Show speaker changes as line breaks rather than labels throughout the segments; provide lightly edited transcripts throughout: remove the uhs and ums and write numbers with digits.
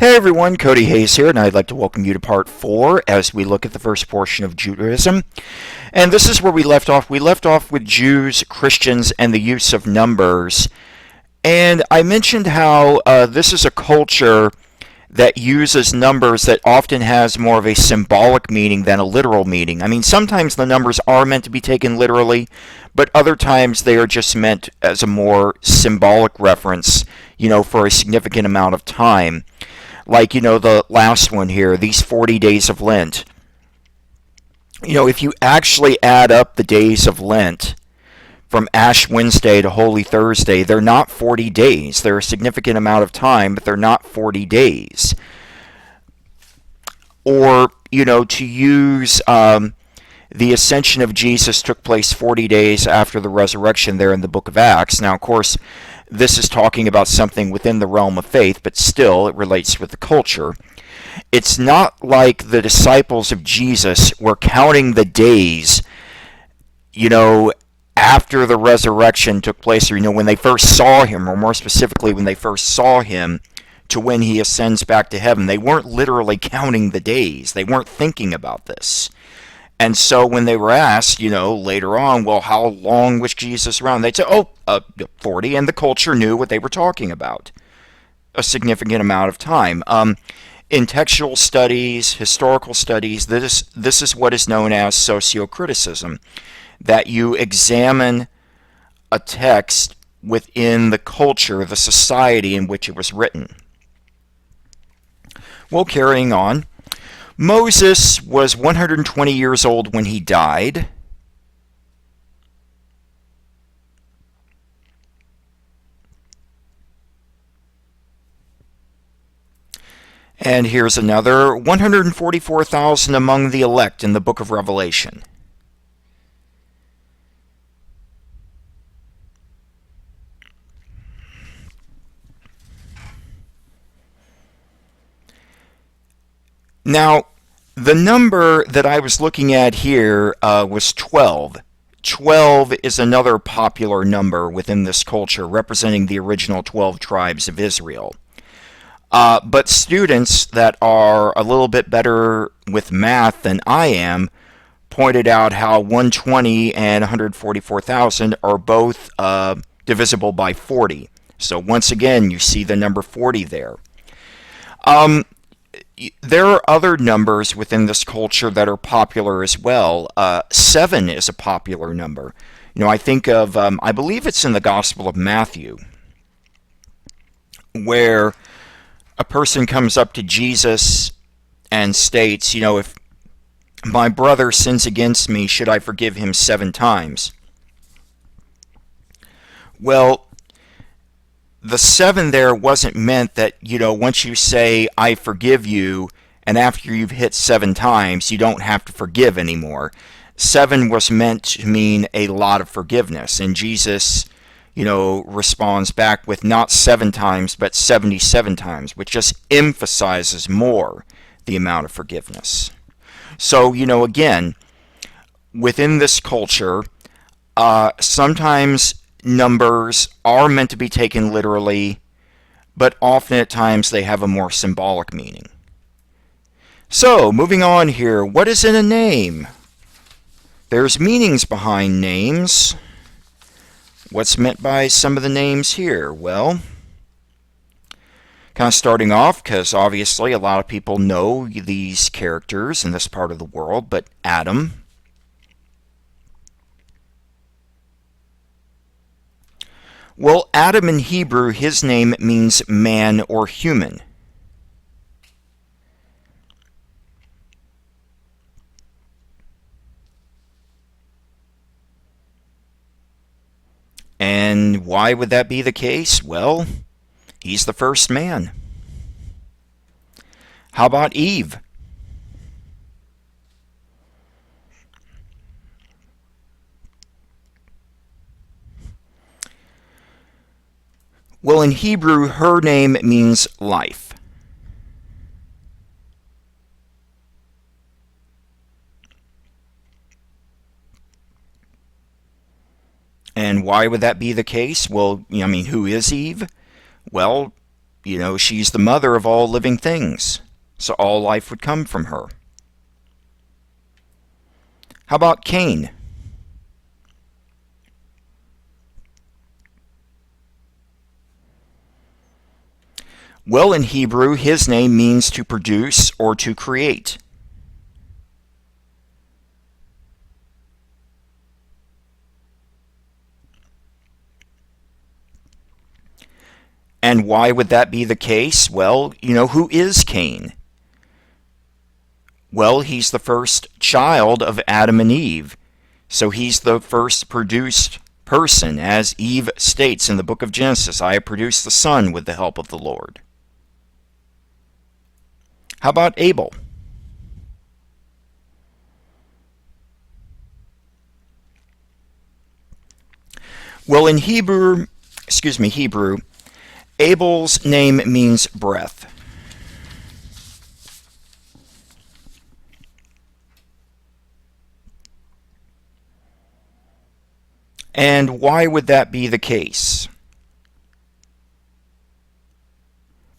Hey everyone, Cody Hayes here, and I'd like to welcome you to part 4 as we look at the first portion of Judaism. And this is where we left off. We left off with Jews, Christians, and the use of numbers. And I mentioned how this is a culture that uses numbers that often has more of a symbolic meaning than a literal meaning. I mean, sometimes the numbers are meant to be taken literally, but other times they are just meant as a more symbolic reference, for a significant amount of time. Like, the last one here, these 40 days of Lent. If you actually add up the days of Lent from Ash Wednesday to Holy Thursday, they're not 40 days. They're a significant amount of time, but they're not 40 days. Or, to use the ascension of Jesus took place 40 days after the resurrection there in the book of Acts. Now, of course, this is talking about something within the realm of faith, but still it relates with the culture. It's not like the disciples of Jesus were counting the days, after the resurrection took place, or, when they first saw him, or more specifically, when they first saw him, to when he ascends back to heaven. They weren't literally counting the days. They weren't thinking about this. And so when they were asked, later on, well, how long was Jesus around? They'd say, 40, and the culture knew what they were talking about. A significant amount of time. In textual studies, historical studies, this is what is known as sociocriticism, that you examine a text within the culture, the society in which it was written. Well, carrying on. Moses was 120 years old when he died. And here's another, 144,000 among the elect in the book of Revelation. Now, the number that I was looking at here was 12. 12 is another popular number within this culture, representing the original 12 tribes of Israel. But students that are a little bit better with math than I am pointed out how 120 and 144,000 are both divisible by 40. So once again, you see the number 40 there. There are other numbers within this culture that are popular as well. 7 is a popular number. I think of, I believe it's in the Gospel of Matthew, where a person comes up to Jesus and states, if my brother sins against me, should I forgive him 7 times? Well, the 7 there wasn't meant that, once you say, I forgive you, and after you've hit 7 times, you don't have to forgive anymore. 7 was meant to mean a lot of forgiveness. And Jesus, responds back with not 7 times, but 77 times, which just emphasizes more the amount of forgiveness. So, again, within this culture, sometimes numbers are meant to be taken literally, but often at times they have a more symbolic meaning. So, moving on here, what is in a name? There's meanings behind names. What's meant by some of the names here? Well, kind of starting off, because obviously a lot of people know these characters in this part of the world, but Adam. Well, Adam in Hebrew, his name means man or human. And why would that be the case? Well, he's the first man. How about Eve? Well, in Hebrew, her name means life. And why would that be the case? Well, who is Eve? Well, She's the mother of all living things, so all life would come from her. How about Cain? Well, in Hebrew, his name means to produce or to create. And why would that be the case? Well, who is Cain? Well, he's the first child of Adam and Eve. So he's the first produced person. As Eve states in the book of Genesis, I have produced the son with the help of the Lord. How about Abel? Well, in Hebrew, Abel's name means breath. And why would that be the case?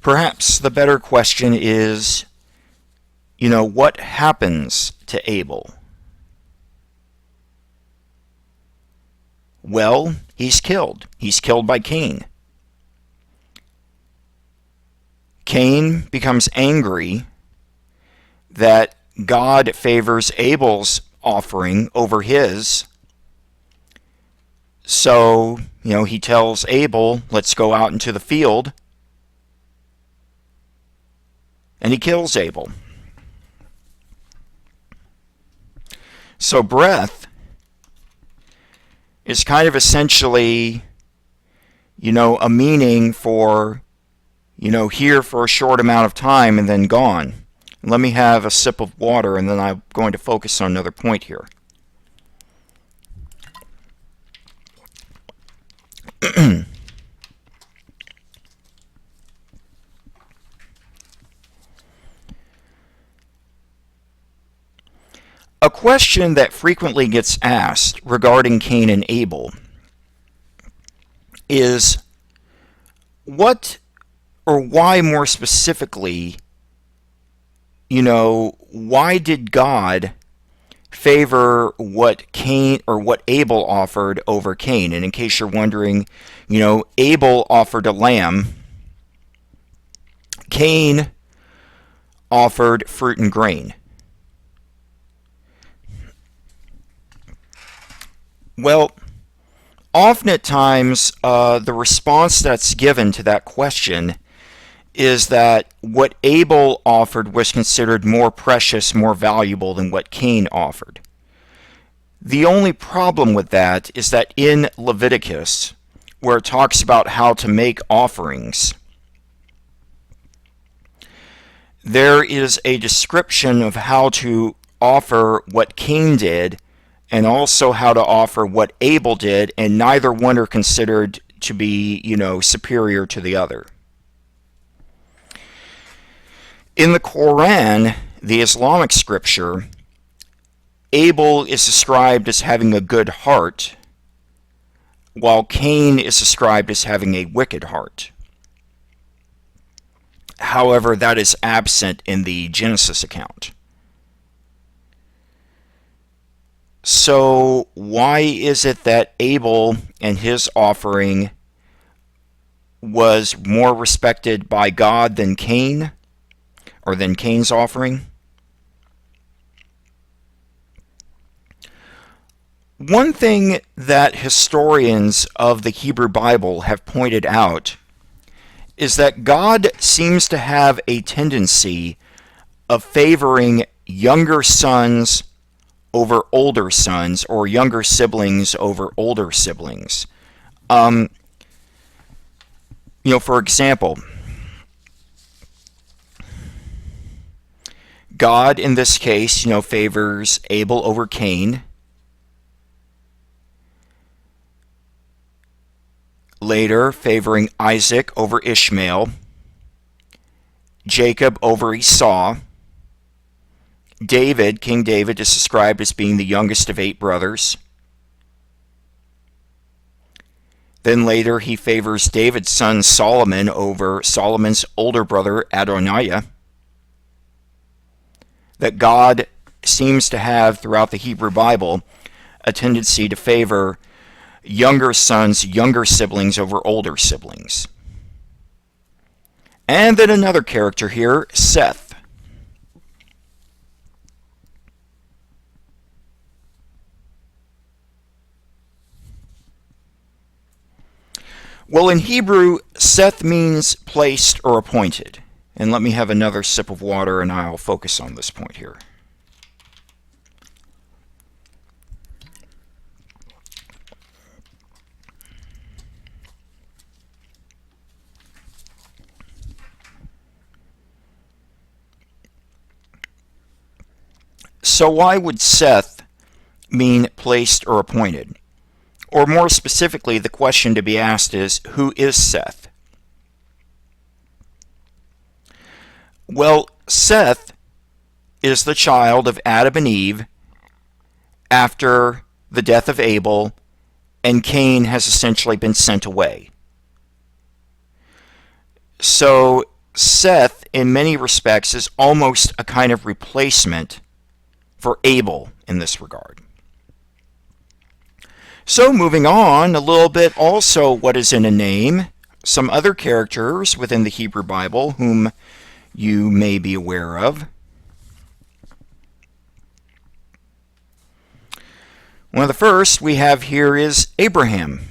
Perhaps the better question is, what happens to Abel? Well, he's killed. He's killed by Cain. Cain becomes angry that God favors Abel's offering over his. So, he tells Abel, let's go out into the field. And he kills Abel. So breath is kind of essentially, a meaning for, here for a short amount of time and then gone. Let me have a sip of water and then I'm going to focus on another point here. A question that frequently gets asked regarding Cain and Abel is what, or why more specifically, why did God favor what Cain or what Abel offered over Cain? And in case you're wondering, Abel offered a lamb. Cain offered fruit and grain. Well, often at times, the response that's given to that question is that what Abel offered was considered more precious, more valuable than what Cain offered. The only problem with that is that in Leviticus, where it talks about how to make offerings, there is a description of how to offer what Cain did and also how to offer what Abel did, and neither one are considered to be, superior to the other. In the Quran, the Islamic scripture, Abel is described as having a good heart, while Cain is described as having a wicked heart. However, that is absent in the Genesis account. So why is it that Abel and his offering was more respected by God than Cain, or than Cain's offering? One thing that historians of the Hebrew Bible have pointed out is that God seems to have a tendency of favoring younger sons over older sons, or younger siblings over older siblings. For example, God in this case, favors Abel over Cain. Later, favoring Isaac over Ishmael, Jacob over Esau. David, King David, is described as being the youngest of 8 brothers. Then later he favors David's son Solomon over Solomon's older brother Adoniah. That God seems to have, throughout the Hebrew Bible, a tendency to favor younger sons, younger siblings over older siblings. And then another character here, Seth. Well, in Hebrew, Seth means placed or appointed. And let me have another sip of water and I'll focus on this point here. So why would Seth mean placed or appointed? Or more specifically, the question to be asked is, who is Seth? Well, Seth is the child of Adam and Eve after the death of Abel, and Cain has essentially been sent away. So Seth, in many respects, is almost a kind of replacement for Abel in this regard. So moving on a little bit, also what is in a name, some other characters within the Hebrew Bible whom you may be aware of. One of the first we have here is Abraham.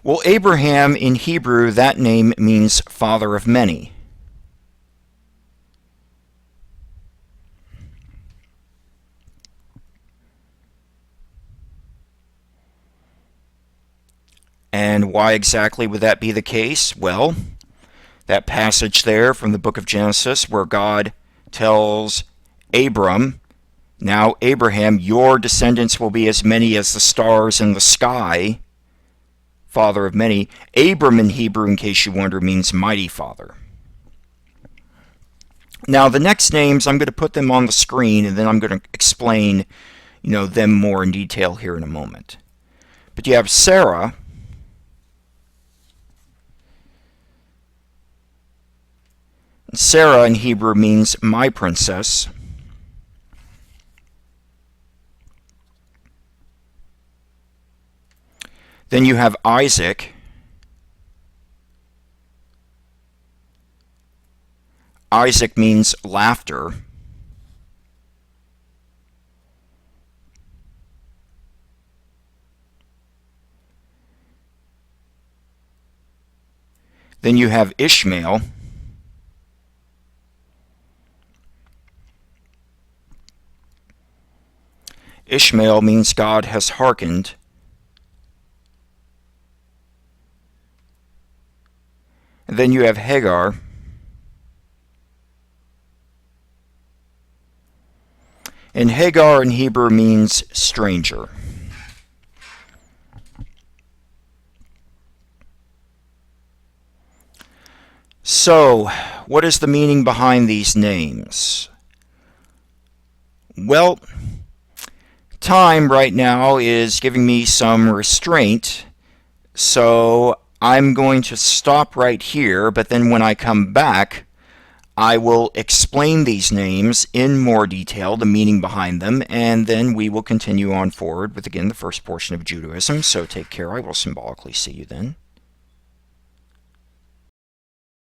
Well, Abraham in Hebrew, that name means father of many. And why exactly would that be the case? Well, that passage there from the book of Genesis where God tells Abram, now Abraham, your descendants will be as many as the stars in the sky, father of many. Abram in Hebrew, in case you wonder, means mighty father. Now the next names, I'm going to put them on the screen and then I'm going to explain, them more in detail here in a moment. But you have Sarah. Sarah in Hebrew means my princess. Then you have Isaac. Isaac means laughter. Then you have Ishmael. Ishmael means God has hearkened. And then you have Hagar. And Hagar in Hebrew means stranger. So, what is the meaning behind these names? Well, time right now is giving me some restraint, so I'm going to stop right here, but then when I come back, I will explain these names in more detail, the meaning behind them, and then we will continue on forward with, again, the first portion of Judaism. So take care. I will symbolically see you then.